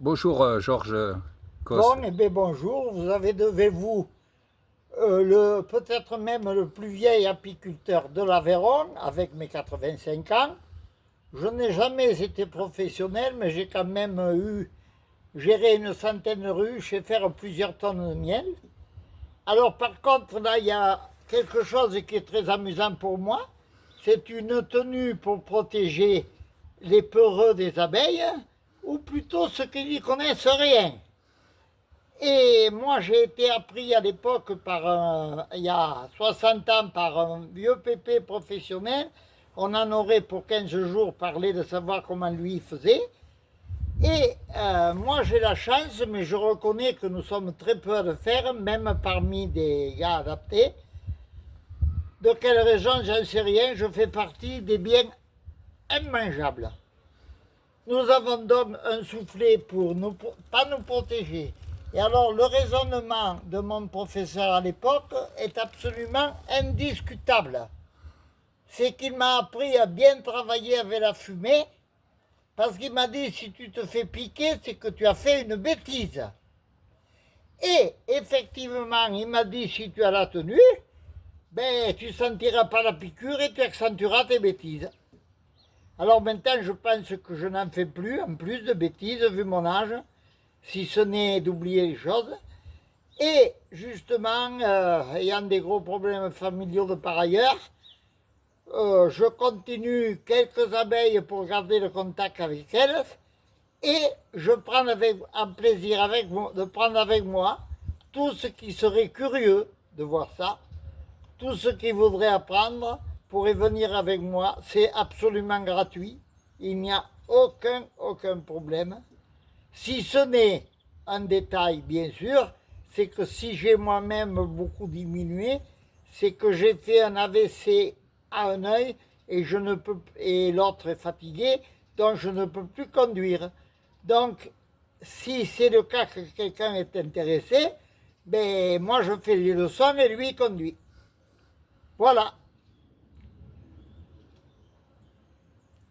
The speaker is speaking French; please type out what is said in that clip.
Bonjour Georges Cos. Bon, eh bien bonjour, vous avez devant vous peut-être même le plus vieil apiculteur de l'Aveyron, avec mes 85 ans. Je n'ai jamais été professionnel, mais j'ai quand même eu géré une centaine de ruches et faire plusieurs tonnes de miel. Alors par contre, là, il y a quelque chose qui est très amusant pour moi. C'est une tenue pour protéger les peureux des abeilles, ou plutôt ceux qui n'y connaissent rien. Et moi, j'ai été appris à l'époque il y a 60 ans, par un vieux pépé professionnel. On en aurait pour 15 jours parlé de savoir comment lui faisait. Et moi, j'ai la chance, mais je reconnais que nous sommes très peu à le faire, même parmi des gars adaptés. De quelle raison, j'en sais rien. Je fais partie des biens immangeables. Nous avons donc un soufflet pour pas nous protéger. Et alors le raisonnement de mon professeur à l'époque est absolument indiscutable. C'est qu'il m'a appris à bien travailler avec la fumée, parce qu'il m'a dit si tu te fais piquer, c'est que tu as fait une bêtise. Et effectivement, il m'a dit si tu as la tenue, ben tu sentiras pas la piqûre et tu accentueras tes bêtises. Alors maintenant, je pense que je n'en fais plus, en plus de bêtises, vu mon âge, si ce n'est d'oublier les choses. Et justement, ayant des gros problèmes familiaux de par ailleurs, je continue quelques abeilles pour garder le contact avec elles. Et je prends un plaisir de prendre avec moi tout ce qui serait curieux de voir ça. Tout ce qui voudrait apprendre pourrait venir avec moi. C'est absolument gratuit. Il n'y a aucun problème. Si ce n'est un détail, bien sûr, c'est que si j'ai moi-même beaucoup diminué, c'est que j'ai fait un AVC à un œil et et l'autre est fatigué, donc je ne peux plus conduire. Donc, si c'est le cas que quelqu'un est intéressé, ben moi je fais les leçons et lui il conduit. Voilà.